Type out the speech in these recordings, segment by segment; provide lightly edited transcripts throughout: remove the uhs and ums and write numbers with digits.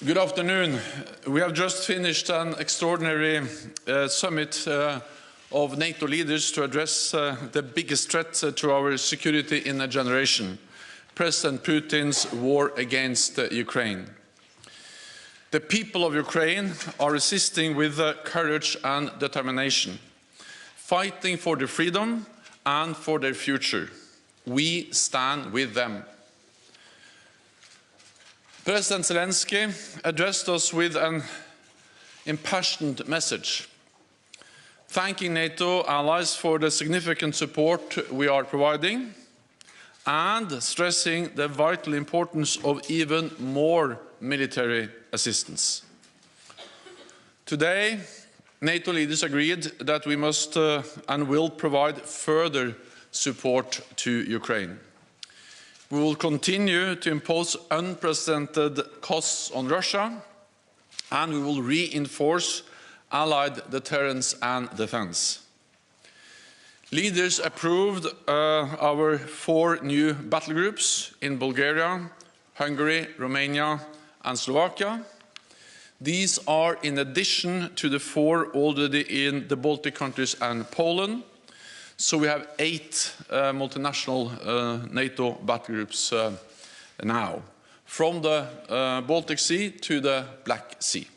Good afternoon. We have just finished an extraordinary summit of NATO leaders to address the biggest threat to our security in a generation, President Putin's war against Ukraine. The people of Ukraine are resisting with courage and determination, fighting for their freedom and for their future. We stand with them. President Zelensky addressed us with an impassioned message, thanking NATO allies for the significant support we are providing and stressing the vital importance of even more military assistance. Today, NATO leaders agreed that we must and will provide further support to Ukraine. We will continue to impose unprecedented costs on Russia, and we will reinforce allied deterrence and defense. Leaders approved our 4 new battle groups in Bulgaria, Hungary, Romania, and Slovakia. These are in addition to the 4 already in the Baltic countries and Poland. So we have 8 multinational NATO battle groups now, from the Baltic Sea to the Black Sea.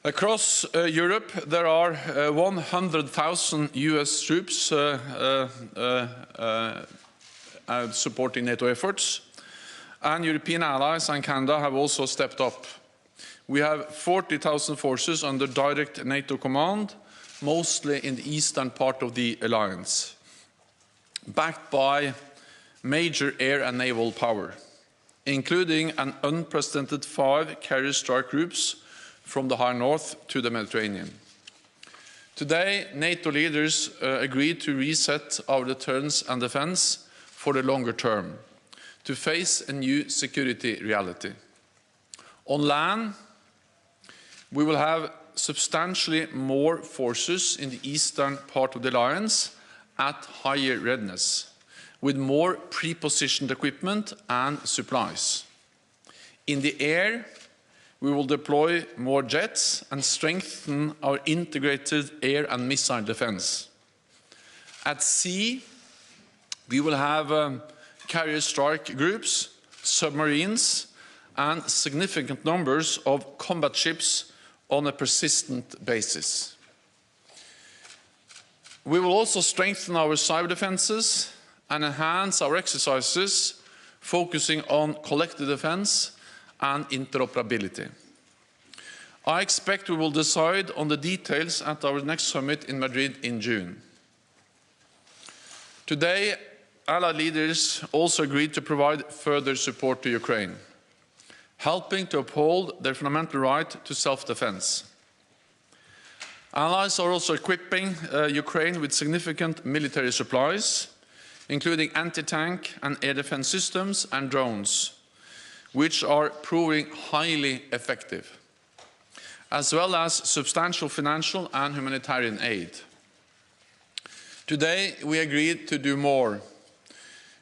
Across Europe, there are 100,000 US troops supporting NATO efforts, and European allies and Canada have also stepped up. We have 40,000 forces under direct NATO command, mostly in the eastern part of the alliance, backed by major air and naval power, including an unprecedented 5 carrier strike groups from the high north to the Mediterranean. Today, NATO leaders agreed to reset our deterrence and defense for the longer term, to face a new security reality. On land, we will have substantially more forces in the eastern part of the alliance at higher readiness, with more pre-positioned equipment and supplies. In the air, we will deploy more jets and strengthen our integrated air and missile defense. At sea, we will have carrier strike groups, submarines, and significant numbers of combat ships on a persistent basis. We will also strengthen our cyber defenses and enhance our exercises, focusing on collective defense and interoperability. I expect we will decide on the details at our next summit in Madrid in June. Today, Allied leaders also agreed to provide further support to Ukraine, helping to uphold their fundamental right to self-defense. Allies are also equipping Ukraine with significant military supplies, including anti-tank and air defense systems and drones, which are proving highly effective, as well as substantial financial and humanitarian aid. Today, we agreed to do more,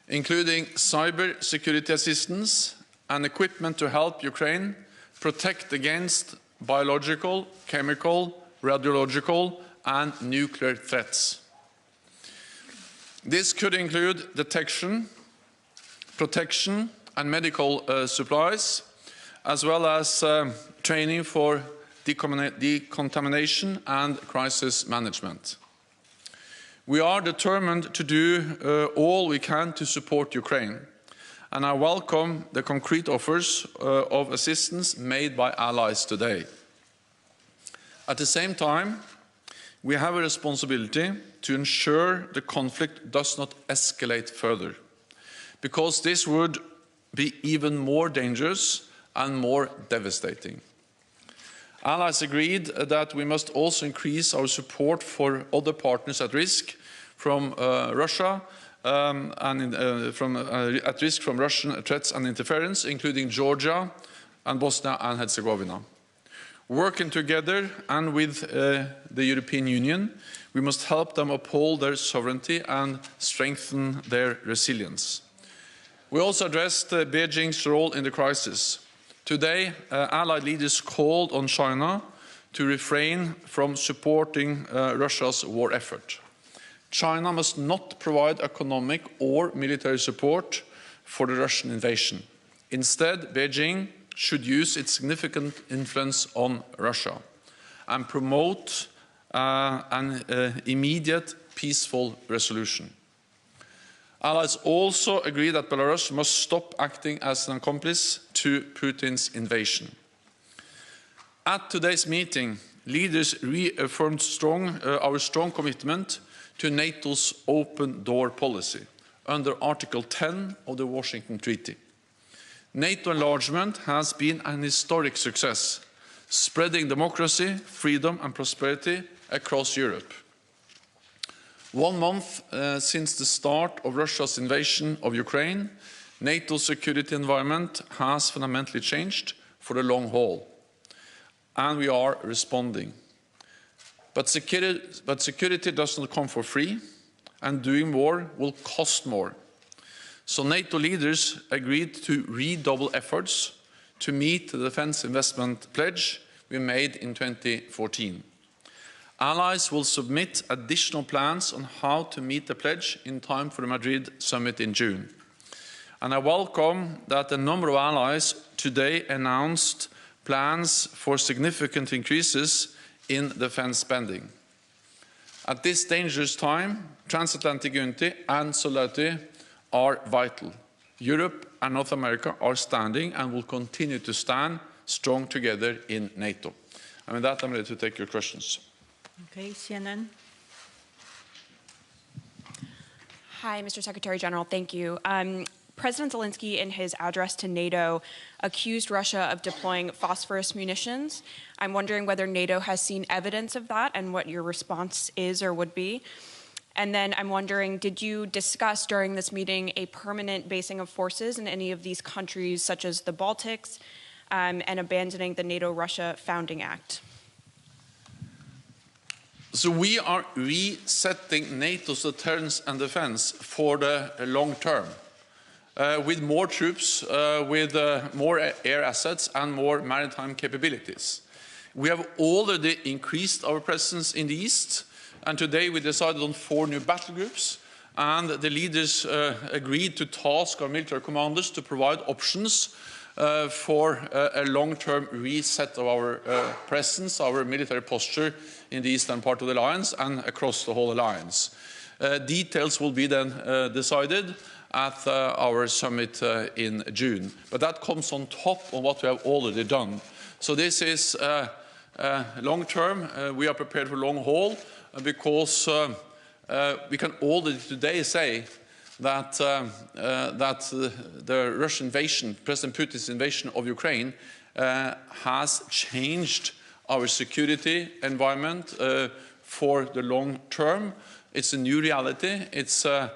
including cyber security assistance and equipment to help Ukraine protect against biological, chemical, radiological, and nuclear threats. This could include detection, protection, and medical supplies, as well as training for decontamination and crisis management. We are determined to do all we can to support Ukraine, and I welcome the concrete offers of assistance made by allies today. At the same time, we have a responsibility to ensure the conflict does not escalate further, because this would be even more dangerous and more devastating. Allies agreed that we must also increase our support for other partners at risk from Russia, at risk from Russian threats and interference, including Georgia and Bosnia and Herzegovina. Working together and with the European Union, we must help them uphold their sovereignty and strengthen their resilience. We also addressed Beijing's role in the crisis, Today, Allied leaders called on China to refrain from supporting Russia's war effort. China must not provide economic or military support for the Russian invasion. Instead, Beijing should use its significant influence on Russia and promote an immediate peaceful resolution. Allies also agree that Belarus must stop acting as an accomplice to Putin's invasion. At today's meeting, leaders reaffirmed our strong commitment to NATO's open door policy under Article 10 of the Washington Treaty. NATO enlargement has been an historic success, spreading democracy, freedom and prosperity across Europe. 1 month since the start of Russia's invasion of Ukraine, NATO's security environment has fundamentally changed for the long haul, and we are responding. But security does not come for free, and doing more will cost more. So NATO leaders agreed to redouble efforts to meet the defense investment pledge we made in 2014. Allies will submit additional plans on how to meet the pledge in time for the Madrid summit in June. And I welcome that a number of allies today announced plans for significant increases in defense spending. At this dangerous time, transatlantic unity and solidarity are vital. Europe and North America are standing and will continue to stand strong together in NATO. And with that, I'm ready to take your questions. Okay, CNN. Hi, Mr. Secretary General. Thank you. President Zelensky, in his address to NATO, accused Russia of deploying phosphorus munitions. I'm wondering whether NATO has seen evidence of that and what your response is or would be. And then I'm wondering, did you discuss during this meeting a permanent basing of forces in any of these countries, such as the Baltics, and abandoning the NATO-Russia Founding Act? So we are resetting NATO's deterrence and defense for the long term, with more troops, with more air assets and more maritime capabilities. We have already increased our presence in the East, and today we decided on 4 new battle groups, and the leaders agreed to task our military commanders to provide options for a long-term reset of our presence, our military posture in the eastern part of the alliance and across the whole alliance. Details will be then decided at our summit in June. But that comes on top of what we have already done. So this is long-term. We are prepared for long haul because we can already today say that the Russian invasion, President Putin's invasion of Ukraine, has changed our security environment for the long term. It's a new reality. It's a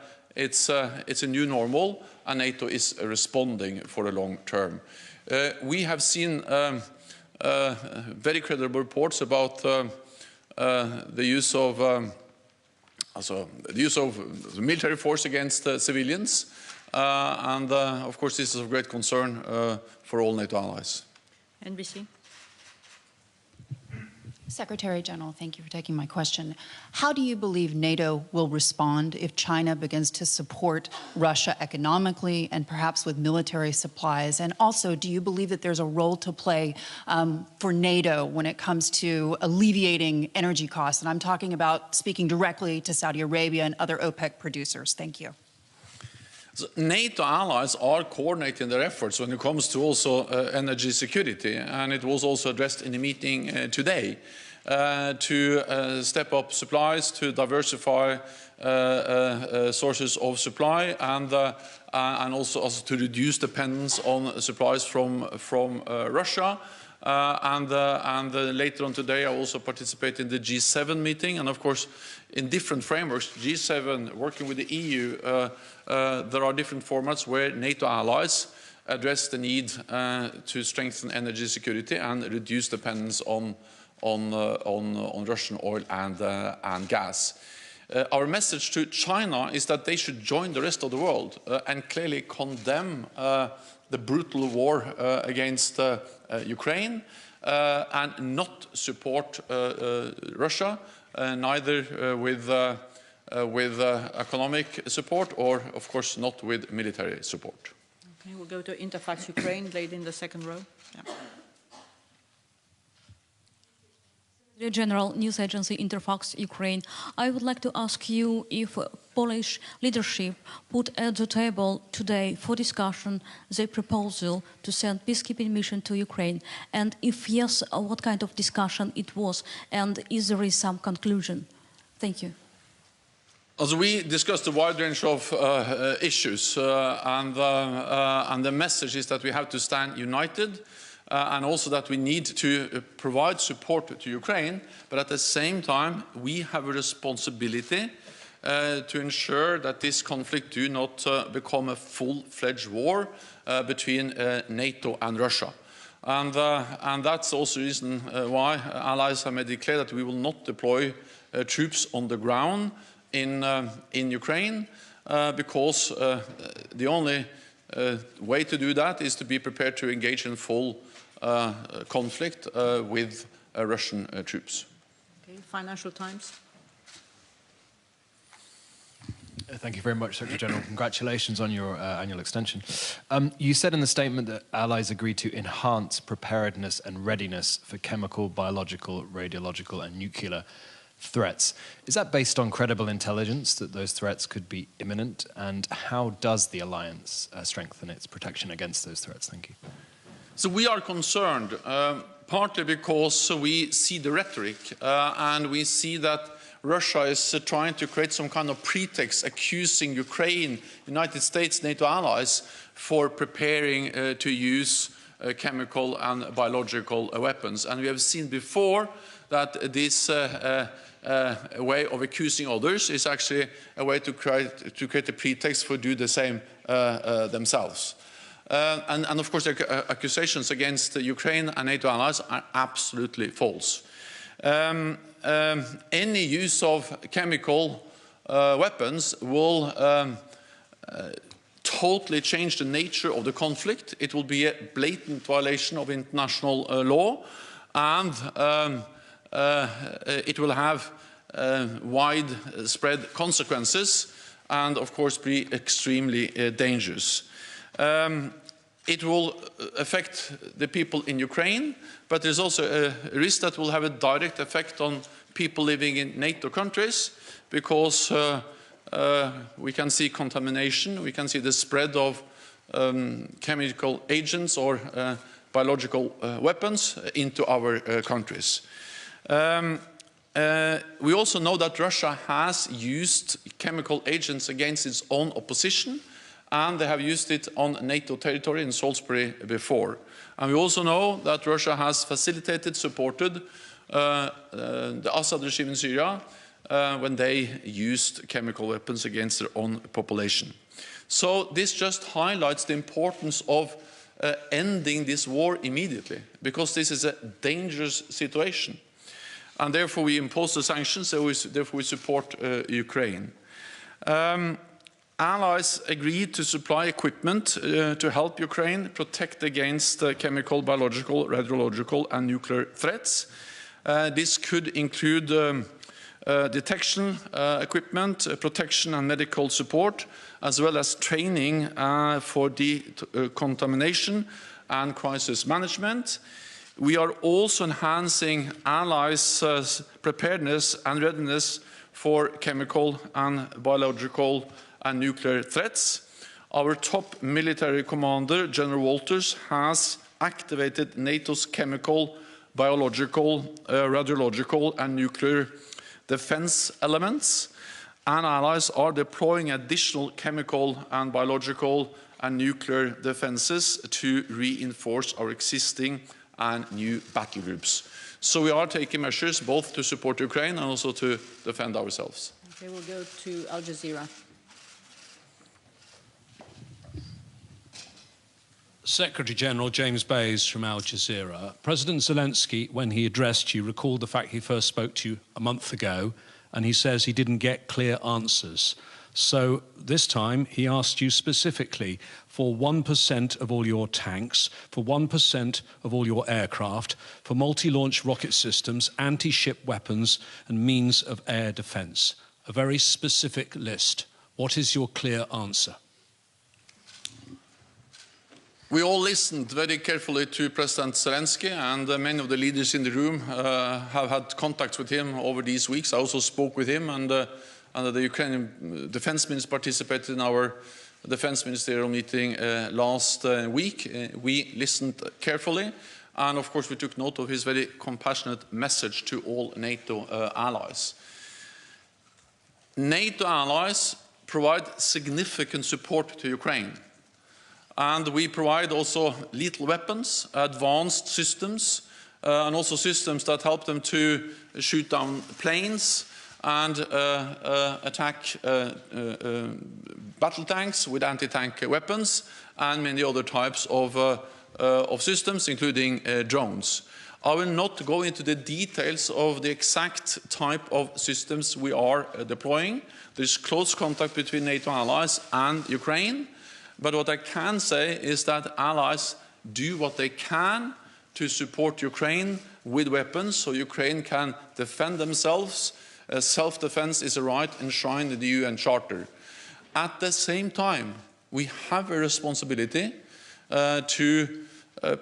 new normal, and NATO is responding for the long term. We have seen very credible reports about the use of military force against civilians, and of course this is of great concern for all NATO allies. NBC. Secretary General, thank you for taking my question. How do you believe NATO will respond if China begins to support Russia economically and perhaps with military supplies? And also, do you believe that there's a role to play for NATO when it comes to alleviating energy costs? And I'm talking about speaking directly to Saudi Arabia and other OPEC producers. Thank you. So NATO allies are coordinating their efforts when it comes to also energy security, and it was also addressed in the meeting today to step up supplies, to diversify sources of supply, and also to reduce dependence on supplies from Russia. And later on today, I also participate in the G7 meeting, and of course, in different frameworks, G7 working with the EU, there are different formats where NATO allies address the need to strengthen energy security and reduce dependence on Russian oil and gas. Our message to China is that they should join the rest of the world and clearly condemn the brutal war against Ukraine and not support Russia, neither with economic support or, of course, not with military support. Okay, we'll go to Interfax Ukraine, lady in the second row. Yeah. General News Agency Interfax Ukraine. I would like to ask you if Polish leadership put at the table today for discussion the proposal to send peacekeeping mission to Ukraine, and if yes, what kind of discussion it was, and is there some conclusion? Thank you. Also, we discussed a wide range of issues, and the message is that we have to stand united. And also that we need to provide support to Ukraine, but at the same time we have a responsibility to ensure that this conflict do not become a full-fledged war between NATO and Russia. And that's also the reason why allies have made it clear that we will not deploy troops on the ground in Ukraine, because the only way to do that is to be prepared to engage in full conflict with Russian troops. Okay, Financial Times. Thank you very much, Secretary General. Congratulations on your annual extension. You said in the statement that allies agreed to enhance preparedness and readiness for chemical, biological, radiological and nuclear threats. Is that based on credible intelligence that those threats could be imminent? And how does the alliance strengthen its protection against those threats? Thank you. So we are concerned, partly because we see the rhetoric and we see that Russia is trying to create some kind of pretext accusing Ukraine, United States, NATO allies for preparing to use chemical and biological weapons. And we have seen before that this way of accusing others is actually a way to create a pretext for do the same themselves. And of course, the accusations against Ukraine and NATO allies are absolutely false. Any use of chemical weapons will totally change the nature of the conflict. It will be a blatant violation of international law, and it will have widespread consequences and, of course, be extremely dangerous. It will affect the people in Ukraine, but there's also a risk that will have a direct effect on people living in NATO countries, because we can see contamination, we can see the spread of chemical agents or biological weapons into our countries. We also know that Russia has used chemical agents against its own opposition, and they have used it on NATO territory in Salisbury before. And we also know that Russia has facilitated, supported the Assad regime in Syria when they used chemical weapons against their own population. So this just highlights the importance of ending this war immediately, because this is a dangerous situation. And therefore we impose the sanctions, therefore we support Ukraine. Allies agreed to supply equipment to help Ukraine protect against chemical, biological, radiological and nuclear threats. This could include detection equipment, protection and medical support, as well as training for decontamination and crisis management. We are also enhancing allies' preparedness and readiness for chemical and biological and nuclear threats. Our top military commander, General Walters, has activated NATO's chemical, biological, radiological and nuclear defense elements, and allies are deploying additional chemical and biological and nuclear defenses to reinforce our existing and new battle groups. So we are taking measures both to support Ukraine and also to defend ourselves. Okay, we'll go to Al Jazeera. Secretary General James Bays from Al Jazeera. President Zelensky, when he addressed you, recalled the fact he first spoke to you a month ago and he says he didn't get clear answers. So this time he asked you specifically for 1% of all your tanks, for 1% of all your aircraft, for multi-launch rocket systems, anti-ship weapons and means of air defence. A very specific list. What is your clear answer? We all listened very carefully to President Zelensky, and many of the leaders in the room have had contacts with him over these weeks. I also spoke with him, and the Ukrainian defense minister participated in our defense ministerial meeting last week. We listened carefully, and of course we took note of his very compassionate message to all NATO allies. NATO allies provide significant support to Ukraine. And we provide also lethal weapons, advanced systems, and also systems that help them to shoot down planes and attack battle tanks with anti-tank weapons and many other types of systems, including drones. I will not go into the details of the exact type of systems we are deploying. There is close contact between NATO allies and Ukraine. But what I can say is that allies do what they can to support Ukraine with weapons so Ukraine can defend themselves. Self-defense is a right enshrined in the UN Charter. At the same time, we have a responsibility to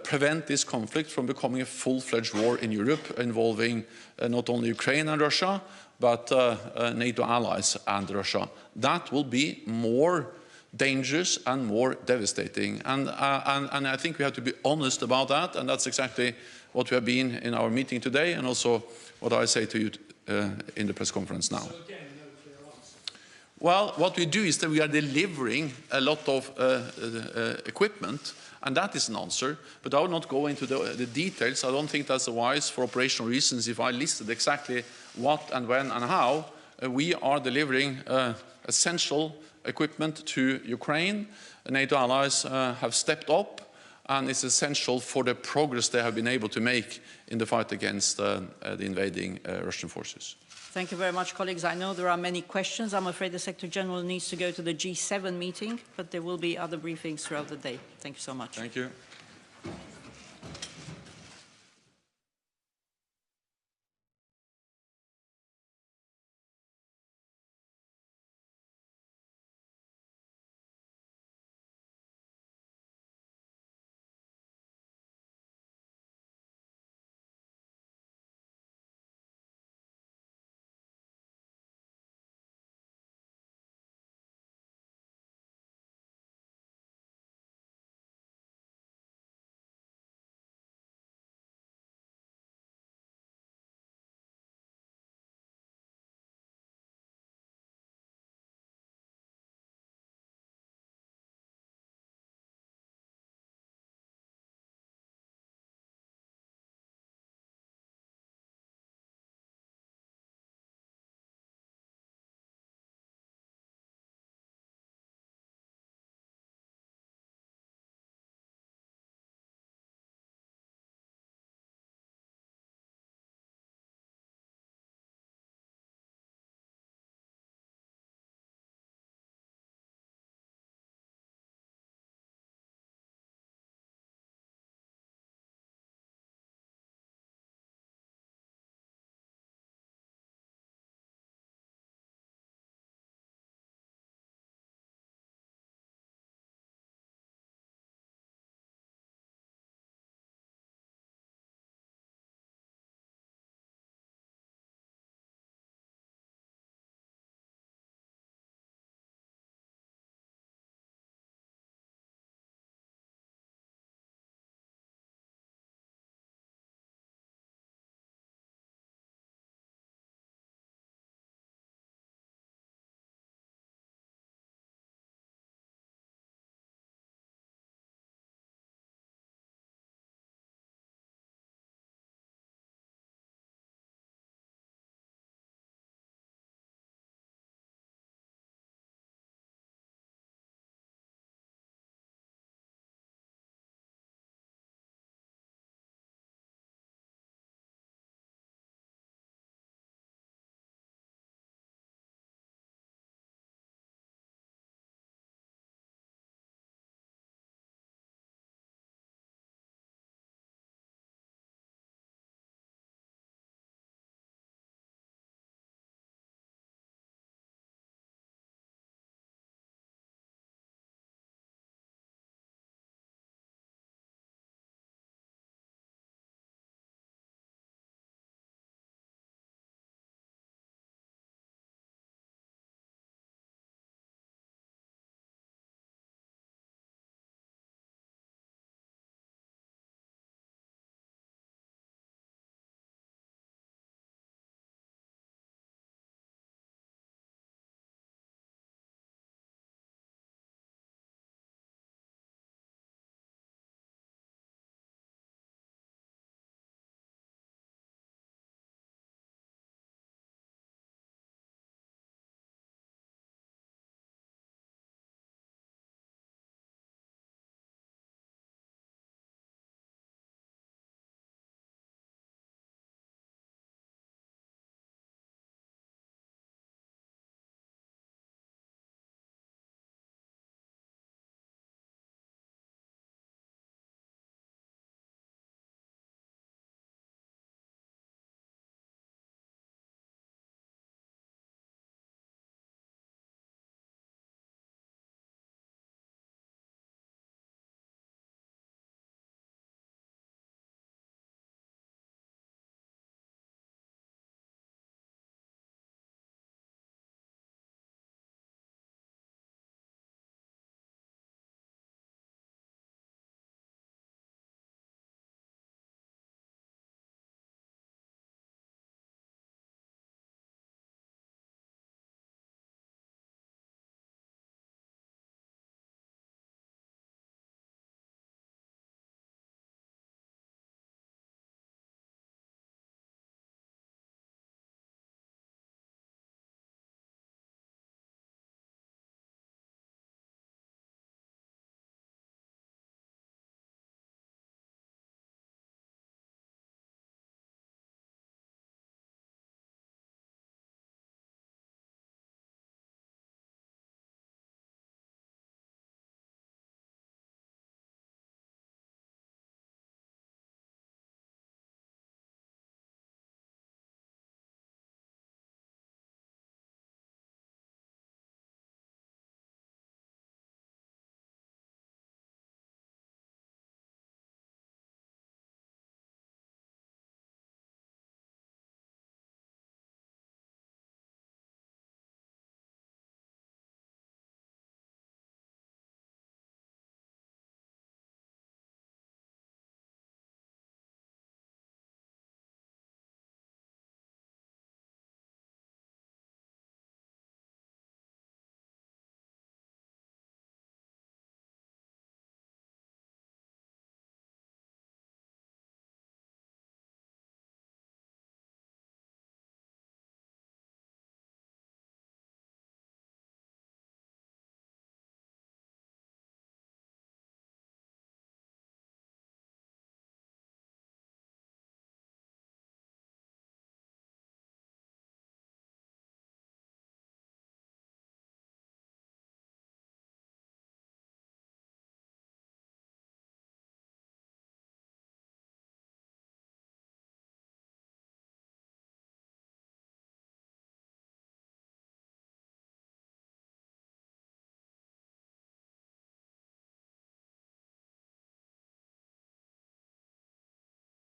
prevent this conflict from becoming a full-fledged war in Europe involving not only Ukraine and Russia, but NATO allies and Russia. That will be more dangerous and more devastating. And I think we have to be honest about that, and that's exactly what we have been in our meeting today, and also what I say to you in the press conference now. So again, no clear answer. Well, what we do is that we are delivering a lot of equipment, and that is an answer, but I will not go into the details. I don't think that's wise for operational reasons if I listed exactly what and when and how. We are delivering essential equipment to Ukraine. NATO allies have stepped up, and it's essential for the progress they have been able to make in the fight against the invading Russian forces. Thank you very much, colleagues. I know there are many questions. I'm afraid the Secretary General needs to go to the G7 meeting, but there will be other briefings throughout the day. Thank you so much. Thank you.